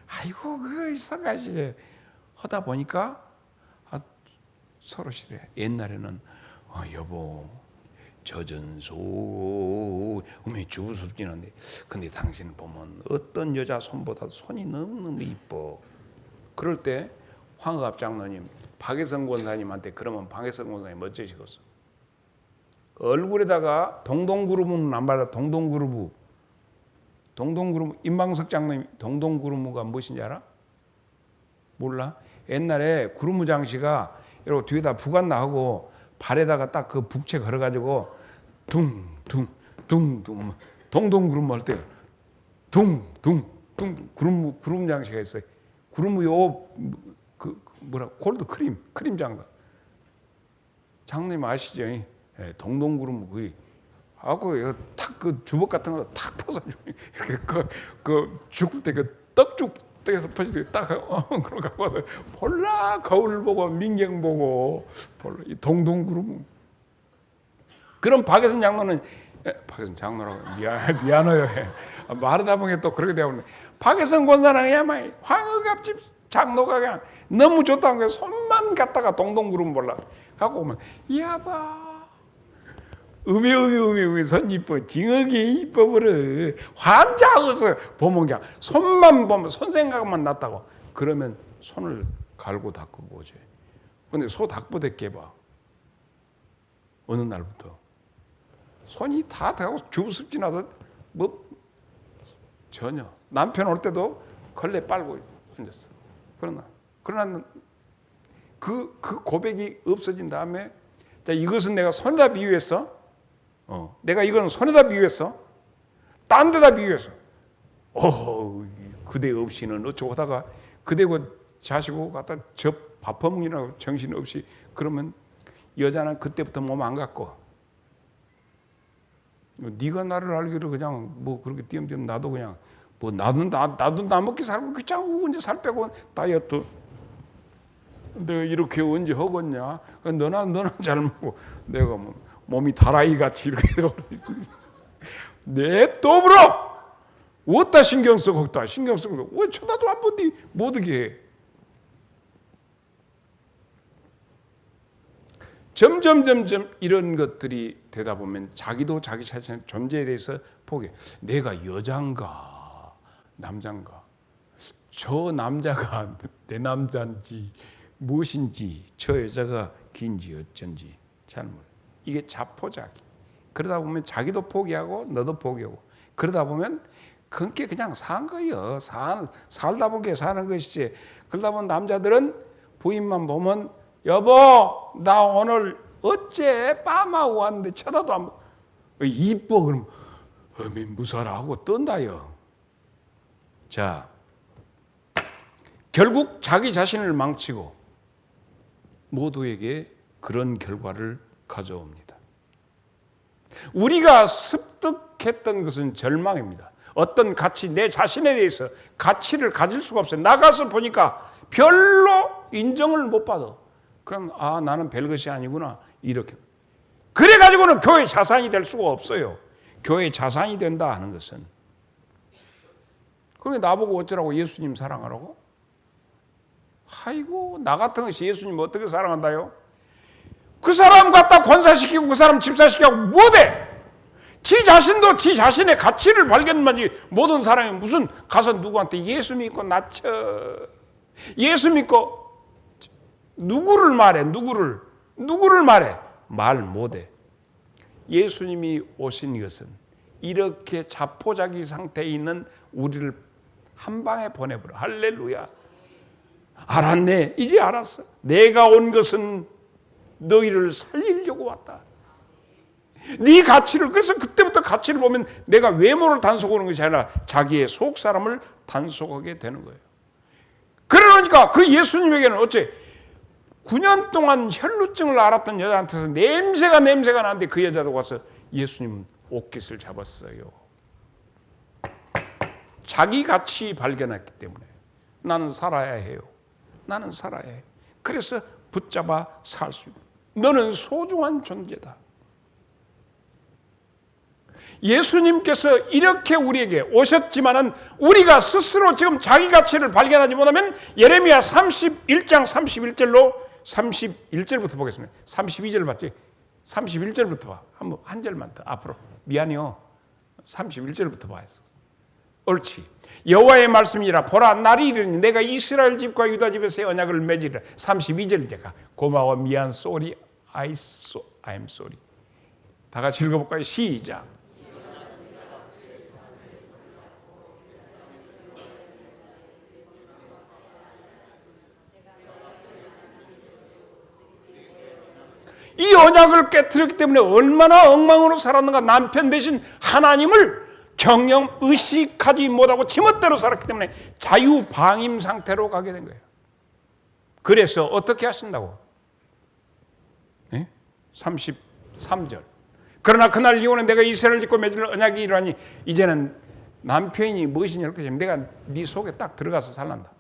아이고 그 이상하시게 하다 보니까 서로 싫어해. 옛날에는 여보 젖은 소음이 주부습진 한데 근데 당신은 보면 어떤 여자 손보다 손이 너무너무 이뻐. 그럴 때 황의합 장로님 박혜성 권사님한테 그러면 박혜성 권사님 멋지시겠어. 얼굴에다가 동동구르무는 안 발라. 동동구르무 임방석 장로님 동동구르무가 무엇인지 알아? 몰라? 옛날에 구르무 장씨가 이러고 뒤에다 부관나 하고 발에다가 딱 그 북채 걸어가지고 둥둥 동동구르무 할 때 둥둥 구름 장씨가 있어요. 구르무 골드 크림 장사. 장로님 아시죠? 동동구르무 거의 하고 탁그 주걱 같은 거 탁 퍼서 이렇게 그 죽을 때 그 떡죽에서 퍼질 때 딱 그런 갖고 와서 볼라 거울 보고 민경 보고 볼라 이 동동구르무. 그럼 박혜선 장로는 박혜선 장로라고 미안해요. 말하다 보니 또 그렇게 되고 박혜성 권사는 그냥 황허갑집 장로가 그냥 너무 좋다고 해서 손만 갖다가 동동구름 몰라 갖고 오면 야봐 음이 손 이뻐 징하게 이뻐버려 환장해서 보면 그냥 손만 보면 손 생각만 났다고 그러면 손을 갈고 닦고 오지. 근데 소 닭보대 깨봐 어느 날부터 손이 다 되고 주부습진하듯 뭐 전혀 남편 올 때도 걸레 빨고 앉았어. 그러나 그 고백이 없어진 다음에 자 이것은 내가 손에다 비유했어. 내가 이건 손에다 비유했어. 딴 데다 비유했어. 그대 없이는 어쩌고 하다가 그대고 자시고 갖다 밥 퍼먹이라고 정신 없이 그러면 여자는 그때부터 몸 안 갖고 네가 나를 알기로 그냥 뭐 그렇게 띄엄띄엄 나도 그냥 뭐 나도 나 먹기 살고 귀찮고 언제 살 빼고 다이어트 내가 이렇게 언제 하겠냐? 너나 잘 먹고 내가 뭐 몸이 다라이 같이 이렇게 냅둬 불어. 어디다 신경 써 거기다 신경 쓰고 왜 쳐다도 안 보니 못 오게 해. 점점 이런 것들이 되다 보면 자기도 자기 자신의 존재에 대해서 포기해. 내가 여잔가 남잔가 저 남자가 내 남자인지 무엇인지 저 여자가 긴지 어쩐지 잘 몰라. 이게 자포자기. 그러다 보면 자기도 포기하고 너도 포기하고 그러다 보면 그게 그냥 산 거예요. 살다 보게 사는 것이지. 그러다 보면 남자들은 부인만 보면 여보 나 오늘 어째 빠마하고 왔는데 쳐다도 안 보고 이뻐 그럼 어미 무사라 하고 뜬다요. 자 결국 자기 자신을 망치고 모두에게 그런 결과를 가져옵니다. 우리가 습득했던 것은 절망입니다. 어떤 가치 내 자신에 대해서 가치를 가질 수가 없어요. 나가서 보니까 별로 인정을 못 받아. 그럼 나는 별것이 아니구나 이렇게. 그래가지고는 교회 자산이 될 수가 없어요. 교회 자산이 된다 하는 것은 그게 나보고 어쩌라고 예수님 사랑하라고? 아이고 나 같은 것이 예수님 어떻게 사랑한다요? 그 사람 갖다 권사시키고 그 사람 집사시키고 못해. 지 자신도 지 자신의 가치를 발견하지 모든 사람이 무슨 가서 누구한테 예수 믿고 낮춰 예수 믿고 누구를 말해 누구를 말해 말 못해. 예수님이 오신 것은 이렇게 자포자기 상태에 있는 우리를 한 방에 보내버려. 할렐루야. 알았네. 이제 알았어. 내가 온 것은 너희를 살리려고 왔다. 네 가치를 그래서 그때부터 가치를 보면 내가 외모를 단속하는 것이 아니라 자기의 속 사람을 단속하게 되는 거예요. 그러니까 그 예수님에게는 어째 9년 동안 혈루증을 앓았던 여자한테서 냄새가 나는데 그 여자도 와서 예수님 옷깃을 잡았어요. 자기 가치 발견했기 때문에 나는 살아야 해요. 나는 살아야 해. 그래서 붙잡아 살 수 있는 너는 소중한 존재다. 예수님께서 이렇게 우리에게 오셨지만은 우리가 스스로 지금 자기 가치를 발견하지 못하면 예레미야 31장 31절부터 보겠습니다. 32절 봤지? 31절부터 봐. 한 절만 더 앞으로. 미안해요. 31절부터 봐야 했어. 옳지. 여호와의 말씀이라 보라 날이 이르니 내가 이스라엘 집과 유다 집에서 언약을 맺으리라. 32절 제가 고마워 미안 sorry I am sorry. 다 같이 읽어볼까요? 시작. 이 언약을 깨뜨렸기 때문에 얼마나 엉망으로 살았는가. 남편 대신 하나님을 경영 의식하지 못하고 지멋대로 살았기 때문에 자유방임 상태로 가게 된 거예요. 그래서 어떻게 하신다고? 네? 33절. 그러나 그날 이후에 내가 이스라엘 집과 맺을 언약이 이러하니 이제는 남편이 무엇이냐 할 것이면 내가 네 속에 딱 들어가서 살란다.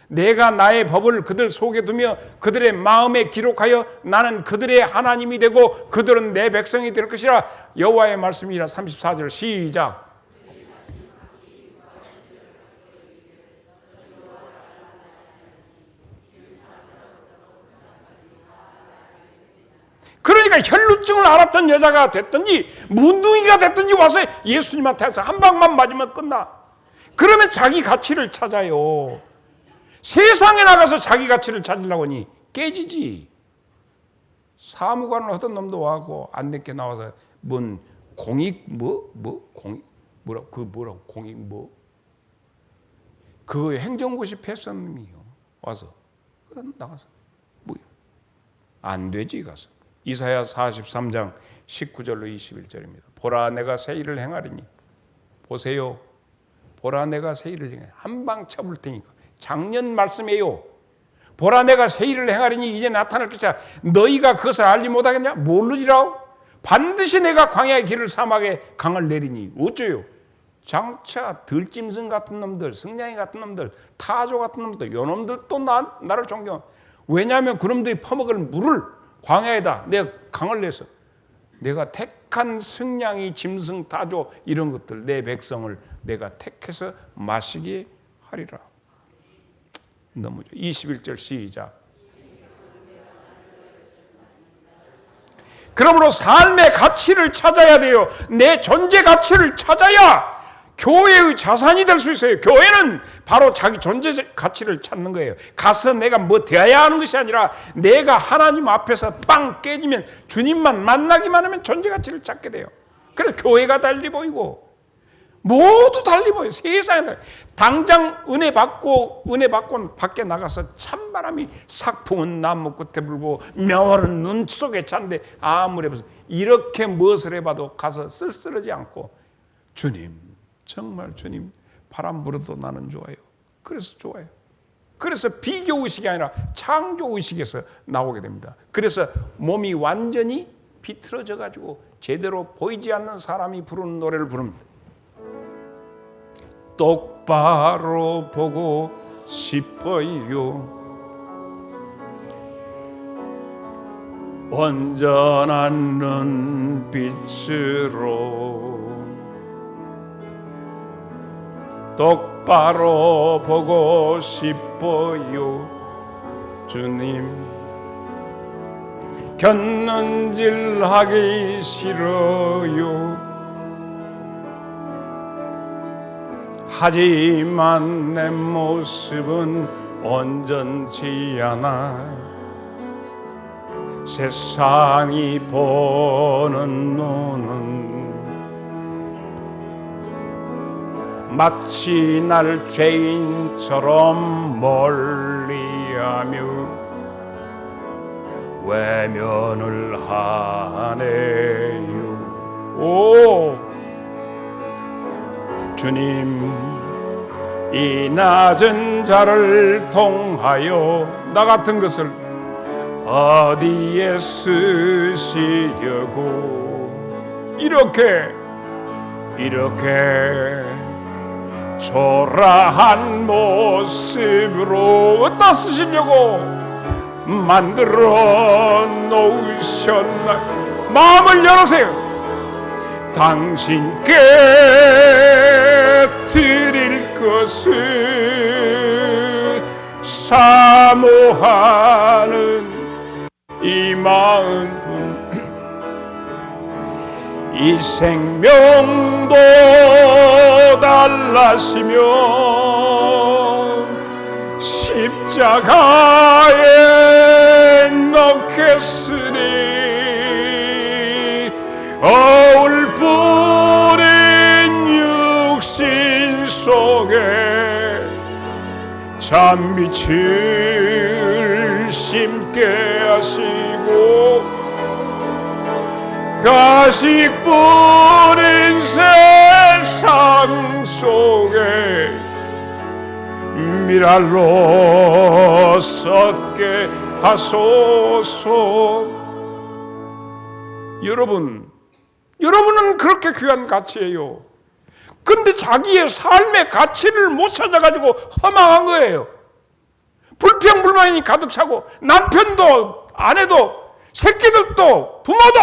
내가 나의 법을 그들 속에 두며 그들의 마음에 기록하여 나는 그들의 하나님이 되고 그들은 내 백성이 될 것이라. 여호와의 말씀이라. 34절 시작. 그러니까 혈루증을 앓았던 여자가 됐든지 문둥이가 됐든지 와서 예수님한테 해서 한 방만 맞으면 끝나. 그러면 자기 가치를 찾아요. 세상에 나가서 자기 가치를 찾으려고 하니 깨지지. 사무관을 하던 놈도 와고 안 늦게 나와서 뭔 공익 공익 뭐라고 그 뭐라고 공익 그 행정고시 패스님이요 와서 나가서 안 되지 가서. 이사야 43장 19절로 21절입니다. 보라 내가 새 일을 행하리니 보세요. 보라 내가 새 일을 행하리니 한 방 쳐볼 테니까. 작년 말씀이에요. 보라 내가 새 일을 행하리니 이제 나타날 것이야. 너희가 그것을 알지 못하겠냐? 모르지라오. 반드시 내가 광야의 길을 사막에 강을 내리니 어쩌요? 장차 들짐승 같은 놈들, 승냥이 같은 놈들, 타조 같은 놈들, 요 놈들도 나를 존경. 왜냐하면 그놈들이 퍼먹을 물을 광야에다 내가 강을 내서 내가 택한 승냥이, 짐승, 타조 이런 것들 내 백성을 내가 택해서 마시게 하리라. 너무 좋아. 21절 시작. 그러므로 삶의 가치를 찾아야 돼요. 내 존재 가치를 찾아야 교회의 자산이 될 수 있어요. 교회는 바로 자기 존재 가치를 찾는 거예요. 가서 내가 뭐 되어야 하는 것이 아니라 내가 하나님 앞에서 빵 깨지면 주님만 만나기만 하면 존재 가치를 찾게 돼요. 그래서 교회가 달리 보이고 모두 달리 보여요. 세상에 당장 은혜 받고 밖에 나가서 찬바람이 삭 부은 나무 끝에 불고 명월은 눈 속에 찬데 아무리 해봐서 이렇게 무엇을 해봐도 가서 쓸쓸하지 않고 주님 정말 주님 바람 불어도 나는 좋아요. 그래서 좋아요. 그래서 비교의식이 아니라 창조의식에서 나오게 됩니다. 그래서 몸이 완전히 비틀어져 가지고 제대로 보이지 않는 사람이 부르는 노래를 부릅니다. 똑바로 보고 싶어요. 온전한 눈빛으로 똑바로 보고 싶어요. 주님 곁눈질하기 싫어요. 하지만 내 모습은 온전치 않아. 세상이 보는 눈은 마치 날 죄인처럼 멀리하며 외면을 하네요. 오 주님 이 낮은 자를 통하여 나 같은 것을 어디에 쓰시려고 이렇게 초라한 모습으로 어디다 쓰시려고 만들어 놓으셨나. 마음을 열으세요. 당신께 드릴 것을 사모하는 이 마음뿐. 이 생명도 달라시며 십자가에 넣겠으니 어울 뿌린 육신 속에 참빛을 심게 하시고 가식 뿌린 세상 속에 미랄로 썩게 하소서. 여러분은 그렇게 귀한 가치예요. 근데 자기의 삶의 가치를 못 찾아가지고 허망한 거예요. 불평불만이 가득 차고 남편도 아내도 새끼들도 부모도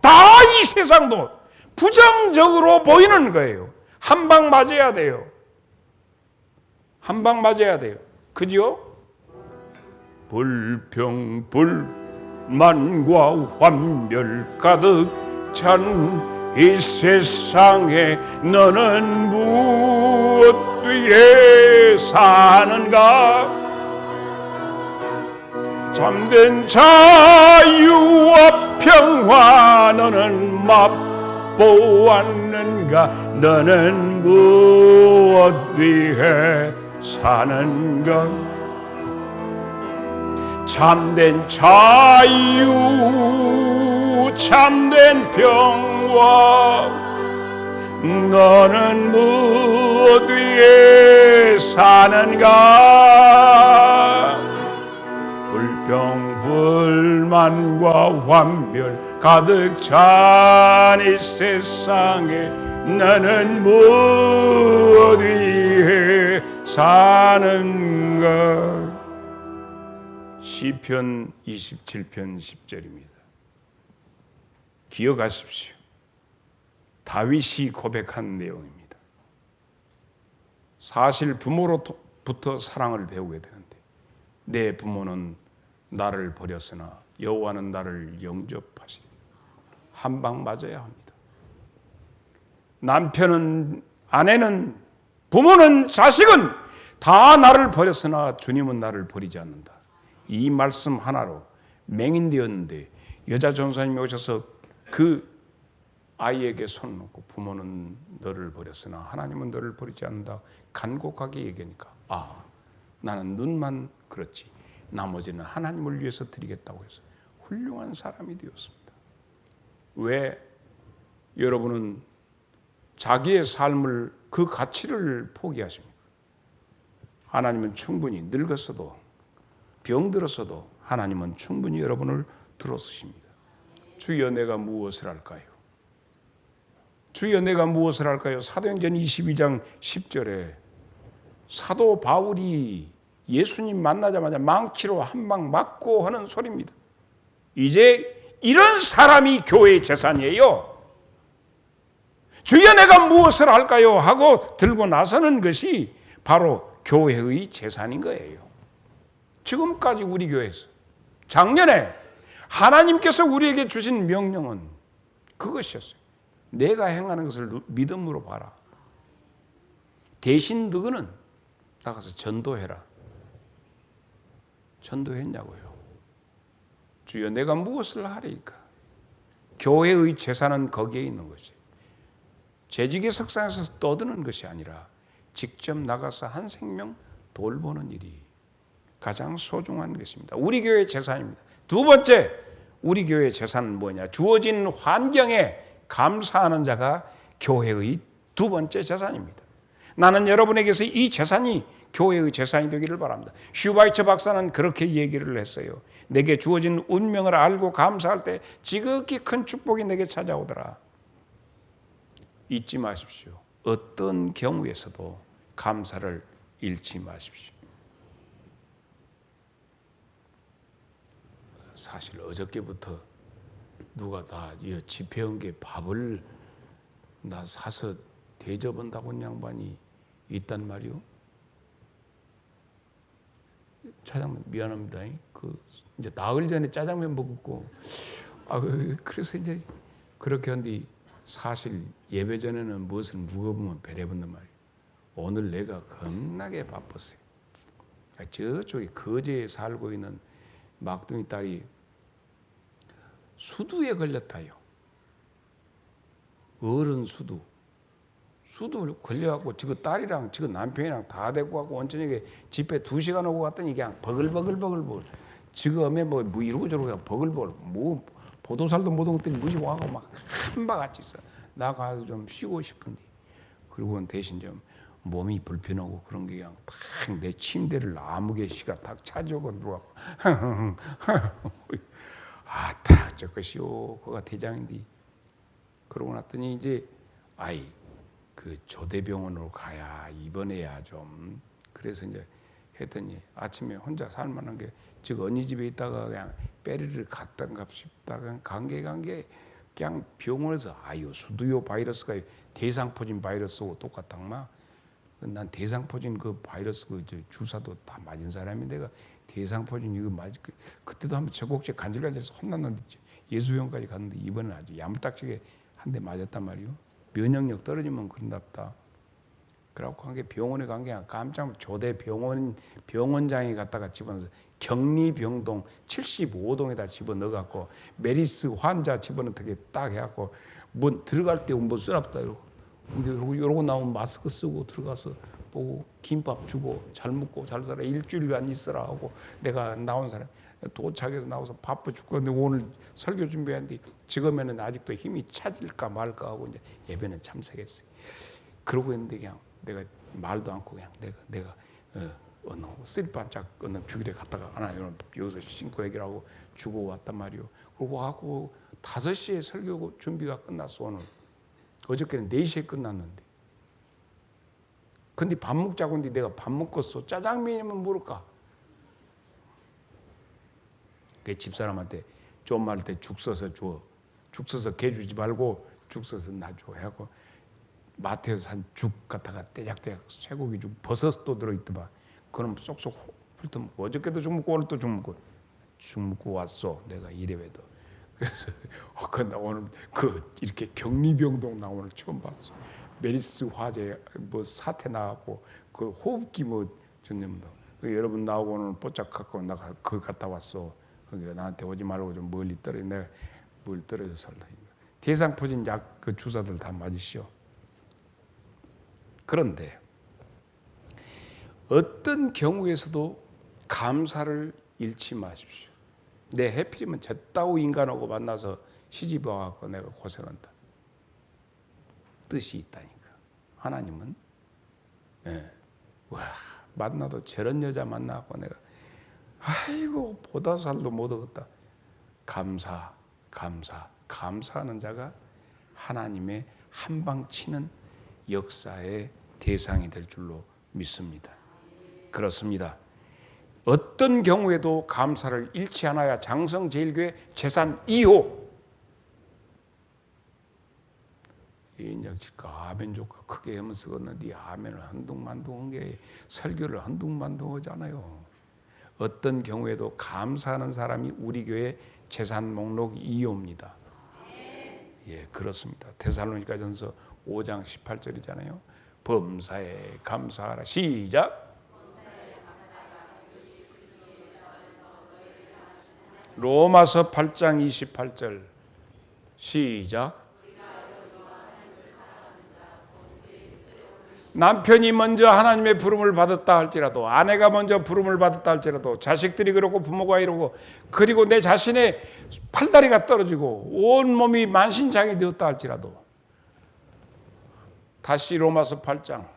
다 이 세상도 부정적으로 보이는 거예요. 한 방 맞아야 돼요. 한 방 맞아야 돼요. 그죠? 불평불 만과 환멸 가득 찬 이 세상에 너는 무엇 위해 사는가? 참된 자유와 평화 너는 맛보았는가? 너는 무엇 위해 사는가? 참된 자유, 참된 평화 너는 무엇 위해 사는가? 불평불만과 환멸 가득 찬 이 세상에 나는 무엇 위해 사는가? 시편 27편 10절입니다. 기억하십시오. 다윗이 고백한 내용입니다. 사실 부모로부터 사랑을 배우게 되는데 내 부모는 나를 버렸으나 여호와는 나를 영접하시리. 한 방 맞아야 합니다. 남편은, 아내는, 부모는, 자식은 다 나를 버렸으나 주님은 나를 버리지 않는다. 이 말씀 하나로 맹인되었는데 여자 전사님이 오셔서 그 아이에게 손 놓고 부모는 너를 버렸으나 하나님은 너를 버리지 않는다 간곡하게 얘기하니까 나는 눈만 그렇지 나머지는 하나님을 위해서 드리겠다고 해서 훌륭한 사람이 되었습니다. 왜 여러분은 자기의 삶을 그 가치를 포기하십니까? 하나님은 충분히 늙었어도 병들었어도 하나님은 충분히 여러분을 들어쓰십니다. 주여 내가 무엇을 할까요? 주여 내가 무엇을 할까요? 사도행전 22장 10절에 사도 바울이 예수님 만나자마자 망치로 한 방 맞고 하는 소리입니다. 이제 이런 사람이 교회의 재산이에요. 주여 내가 무엇을 할까요? 하고 들고 나서는 것이 바로 교회의 재산인 거예요. 지금까지 우리 교회에서 작년에 하나님께서 우리에게 주신 명령은 그것이었어요. 내가 행하는 것을 믿음으로 봐라. 대신 너는 나가서 전도해라. 전도했냐고요. 주여 내가 무엇을 하리까? 교회의 재산은 거기에 있는 것이 재직의 석상에서 떠드는 것이 아니라 직접 나가서 한 생명 돌보는 일이 가장 소중한 것입니다. 우리 교회의 재산입니다. 두 번째, 우리 교회의 재산은 뭐냐? 주어진 환경에 감사하는 자가 교회의 두 번째 재산입니다. 나는 여러분에게서 이 재산이 교회의 재산이 되기를 바랍니다. 슈바이처 박사는 그렇게 얘기를 했어요. 내게 주어진 운명을 알고 감사할 때 지극히 큰 축복이 내게 찾아오더라. 잊지 마십시오. 어떤 경우에서도 감사를 잃지 마십시오. 사실 어저께부터 누가 다 집회원계 밥을 나 사서 대접한다고 한 양반이 있단 말이요. 차장님 미안합니다. 이제 나흘 전에 짜장면 먹었고 그래서 이제 그렇게 한뒤 사실 예배 전에는 무엇을 묵어보면 배려본단 말이에요. 오늘 내가 겁나게 바빴어요. 저쪽에 거제에 살고 있는 막둥이 딸이 수두에 걸렸다요. 어른 수두 걸려갖고 지금 딸이랑 지금 남편이랑 다 데리고 가고 온천역에 집회 2시간 오고 갔더니 그냥 버글버글 지금에 뭐 이러고 저러고 그냥 버글버글 뭐 보도살도 못 온 것들이 무지 와가고 막 한바같이 있어. 나 가서 좀 쉬고 싶은데 그리고 대신 좀 몸이 불편하고 그런 게 그냥 탁 내 침대를 아무개 씨가 탁 차지하고 들어가고 탁 저것이요 그가 대장인데 그러고 났더니 이제 그 조대병원으로 가야 입원해야 좀 그래서 이제 했더니 아침에 혼자 살만한 게 즉 언니 집에 있다가 그냥 빼리를 갔던가 싶다가 그냥 관계 그냥 병원에서 수두요 바이러스가 대상포진 바이러스하고 똑같다마 난 대상포진 그 바이러스 그 주사도 다 맞은 사람인데 대상포진 이거 맞 그때도 한번 젖꼭지에 간질간질해서 혼났는데 예수병원까지 갔는데 이번엔 아주 야무딱지게 한 대 맞았단 말이요. 면역력 떨어지면 그런답다. 그래갖고 한 게 병원에 간 게 깜짝 조대 병원장이 갔다가 집어넣어서 격리병동 75동에다 집어넣어갖고 메리스 환자 집어넣게 딱 해갖고 뭐 들어갈 때 뭐 쓰랍다 이러고 나오면 마스크 쓰고 들어가서 보고 김밥 주고 잘 먹고 잘 살아 일주일간 있으라 하고 내가 나온 사람 도착해서 나와서 바빠 죽겠는데 오늘 설교 준비하는데 지금에는 아직도 힘이 차질까 말까 하고 이제 예배는 참석했어요. 그러고 있는데 그냥 내가 말도 않고 그냥 내가 어느 쓰리반짝 어느 주길에 갔다가 하나 여기서 신고 얘기를 주고 왔단 말이요. 그러고 하고 5시에 설교 준비가 끝났어. 오늘 어저께는 4시에 끝났는데 근데 밥 먹자고 했는데 내가 밥 먹겠어. 짜장면이면 모를까. 그 집사람한테 좀 할 때 죽 써서 줘. 죽 써서 개 주지 말고 죽 써서 나 줘. 해갖고 마트에서 산 죽 갖다가 떼작떼작 쇠고기죽 버섯도 들어있더만. 그럼 쏙쏙 훑어먹고 어저께도 죽 먹고 오늘 또 죽 먹고 왔어. 내가 이래봬도. 그래서 나 오늘 이렇게 격리병동 나오는 처음 봤어. 메리스 화재 뭐 사태 나갖고 그 호흡기 뭐 전염도 여러분 나오고 오늘 뽀짝 갖고 나 그거 갔다 왔어. 그러니까 나한테 오지 말고 좀 멀리 떨어져. 내가 멀리 떨어져 살라. 대상포진 약 그 주사들 다 맞으시오. 그런데 어떤 경우에서도 감사를 잃지 마십시오. 내 해필이면 저따구 인간하고 만나서 시집 와갖고 내가 고생한다. 뜻이 있다니까. 하나님은 와 만나도 저런 여자 만나갖고 내가 아이고 보다 살도 못 얻었다. 감사하는 자가 하나님의 한방 치는 역사의 대상이 될 줄로 믿습니다. 그렇습니다. 어떤 경우에도 감사를 잃지 않아야 장성제일교회 재산 2호. 인정칠까 아멘 조카 크게 하면 쓰겠는데 아멘을 한둥만둥한 게 설교를 한둥만둥 하잖아요. 어떤 경우에도 감사하는 사람이 우리 교회 재산 목록 2호입니다. 예, 그렇습니다. 데살로니가전서 5장 18절이잖아요. 범사에 감사하라. 시작. 로마서 8장 28절 시작. 남편이 먼저 하나님의 부름을 받았다 할지라도 아내가 먼저 부름을 받았다 할지라도 자식들이 그렇고 부모가 이러고 그리고 내 자신의 팔다리가 떨어지고 온몸이 만신창이 되었다 할지라도 다시 로마서 8장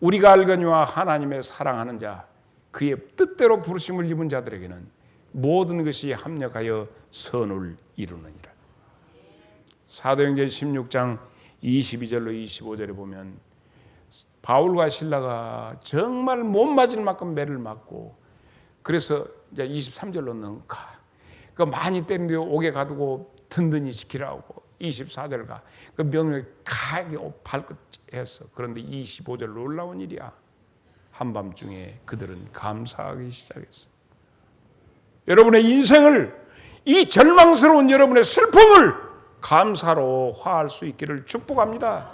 우리가 알거니와 하나님의 사랑하는 자 그의 뜻대로 부르심을 입은 자들에게는 모든 것이 합력하여 선을 이루느니라. 사도행전 16장 22절로 25절에 보면 바울과 실라가 정말 못 맞을 만큼 매를 맞고 그래서 이제 23절로는 그 많이 때리는데 옥에 가두고 든든히 지키라고 24절 그 명령을 가게 발끝했어. 그런데 25절 놀라운 일이야. 한밤중에 그들은 감사하기 시작했어. 여러분의 인생을 이 절망스러운 여러분의 슬픔을 감사로 화할 수 있기를 축복합니다.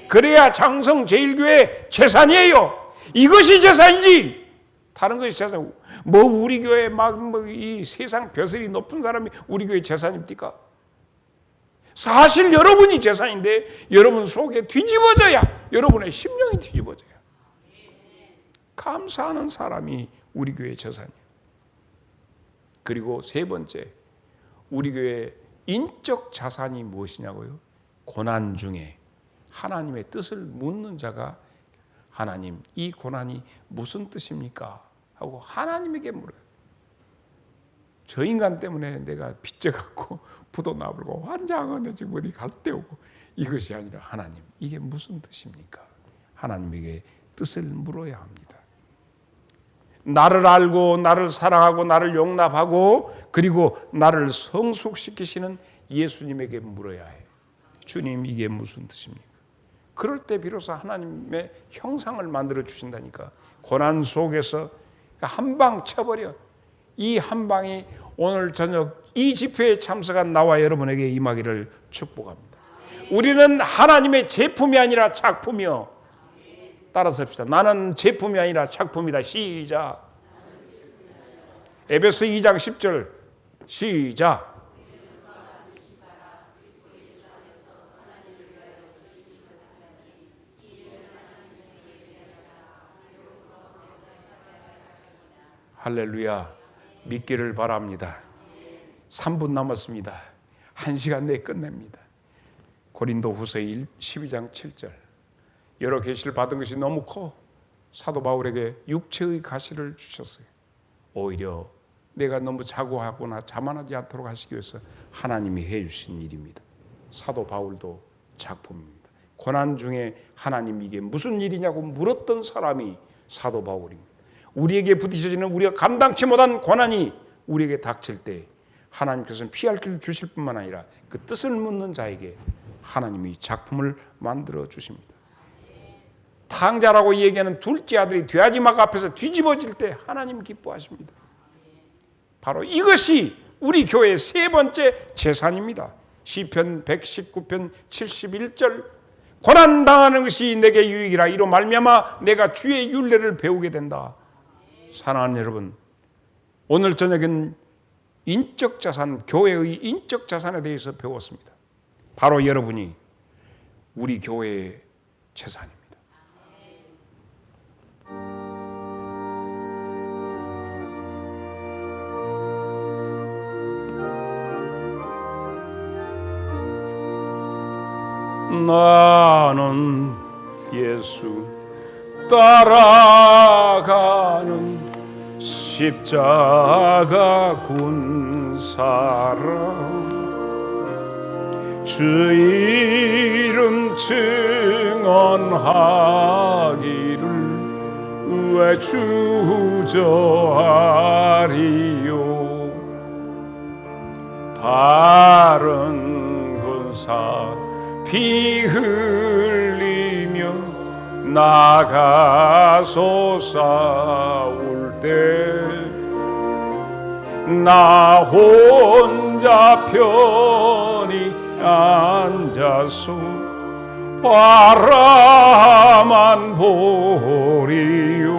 그래야 장성제일교회 재산이에요. 이것이 재산이지 다른 것이 재산. 뭐 우리 교회 막 이 세상 벼슬이 높은 사람이 우리 교회 재산입니까? 사실 여러분이 재산인데 여러분 속에 뒤집어져야 여러분의 심령이 뒤집어져요. 감사하는 사람이 우리 교회 재산이에요. 그리고 세 번째 우리 교회 인적 자산이 무엇이냐고요? 고난 중에 하나님의 뜻을 묻는 자가 하나님 이 고난이 무슨 뜻입니까? 하고 하나님에게 물어요. 저 인간 때문에 내가 빚져갖고 부도 나불고 환장하는데 지금 어디 갈 데 없고 이것이 아니라 하나님 이게 무슨 뜻입니까? 하나님에게 뜻을 물어야 합니다. 나를 알고 나를 사랑하고 나를 용납하고 그리고 나를 성숙시키시는 예수님에게 물어야 해요. 주님 이게 무슨 뜻입니까? 그럴 때 비로소 하나님의 형상을 만들어 주신다니까. 고난 속에서 한 방 쳐버려. 이 한 방이 오늘 저녁 이 집회에 참석한 나와 여러분에게 임하기를 축복합니다. 우리는 하나님의 제품이 아니라 작품이요. 따라서 합시다. 나는 제품이 아니라 작품이다. 시작. 에베소 2장 10절 시작. 할렐루야. 믿기를 바랍니다. 3분 남았습니다. 1시간 내에 끝냅니다. 고린도후서 12장 7절. 여러 계시를 받은 것이 너무 커 사도 바울에게 육체의 가시를 주셨어요. 오히려 내가 너무 자고하거나 자만하지 않도록 하시기 위해서 하나님이 해주신 일입니다. 사도 바울도 작품입니다. 고난 중에 하나님 이게 무슨 일이냐고 물었던 사람이 사도 바울입니다. 우리에게 부딪혀지는 우리가 감당치 못한 고난이 우리에게 닥칠 때 하나님께서는 피할 길을 주실 뿐만 아니라 그 뜻을 묻는 자에게 하나님이 작품을 만들어 주십니다. 탕자라고 얘기하는 둘째 아들이 돼지막 앞에서 뒤집어질 때 하나님 기뻐하십니다. 바로 이것이 우리 교회의 세 번째 재산입니다. 시편 119편 71절 고난당하는 것이 내게 유익이라 이로 말미암아 내가 주의 율례를 배우게 된다. 사랑하는 여러분, 오늘 저녁엔 인적 자산, 교회의 인적 자산에 대해서 배웠습니다. 바로 여러분이 우리 교회의 재산입니다. 나는 예수 따라가는 십자가 군 사람 주 이름 증언하기를 왜 주저하리요. 다른 군사 피 흘리며 나가서 싸울 때 나 혼자 편히 앉아서 바라만 보리요.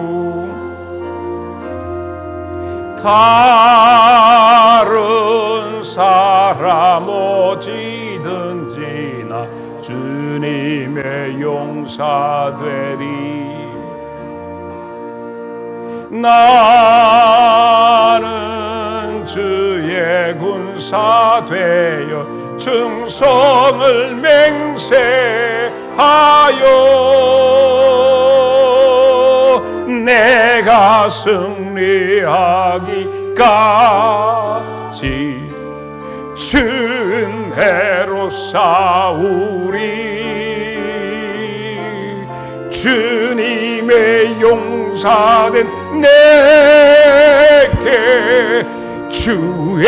다른 사람 어찌든지 나 주님의 용사되리. 나는 주의 군사 되어 충성을 맹세하여 내가 승리하기까지 준혜로 싸우리. 주님의 용사된 내게 주의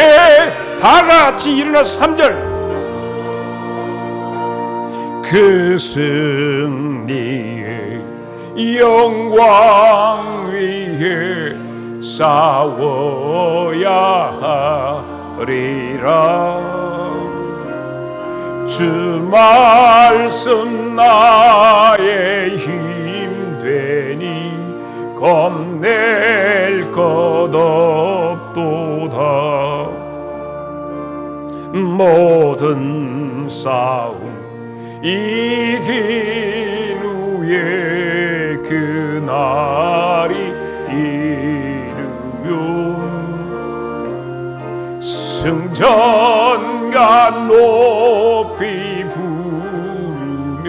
다같이 일어나 3절 그 승리의 영광 위에 싸워야 하리라. 주 말씀 나의 힘 되니 겁낼 것 없도다. 모든 싸움 이긴 후에 그날이 이르면 승전가 높이 부르며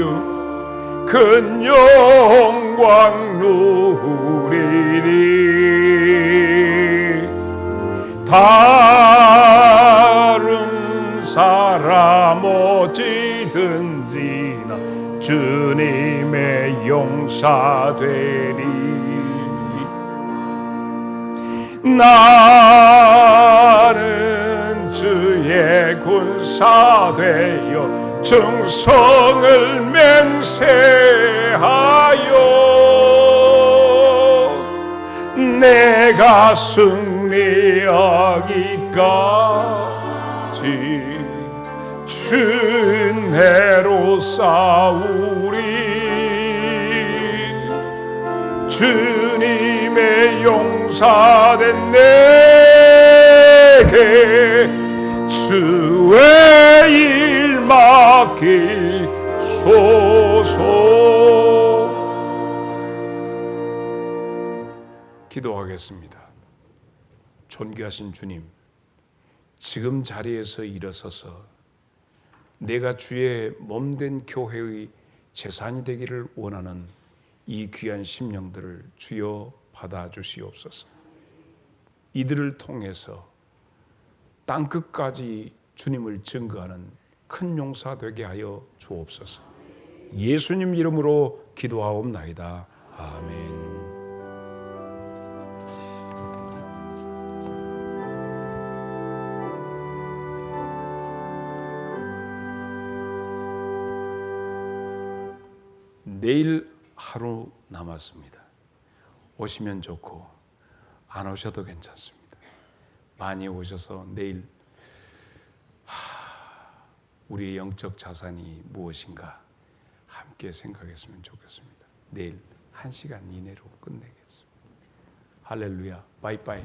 큰 영광 누리리. 다른 사람 어찌든지 나 주님의 용사 되리. 나는 주의 군사 되어 충성을 맹세하여 내가 승리하기까지 주내로 싸우리. 주님의 용사된 내게 주의 일 맡기소서. 기도하겠습니다. 존귀하신 주님, 지금 자리에서 일어서서 내가 주의 몸된 교회의 재산이 되기를 원하는 이 귀한 심령들을 주여 받아주시옵소서. 이들을 통해서 땅끝까지 주님을 증거하는 큰 용사 되게 하여 주옵소서. 예수님 이름으로 기도하옵나이다. 아멘. 내일 하루 남았습니다. 오시면 좋고 안 오셔도 괜찮습니다. 많이 오셔서 내일 우리의 영적 자산이 무엇인가 함께 생각했으면 좋겠습니다. 내일 1시간 이내로 끝내겠습니다. 할렐루야. 바이바이.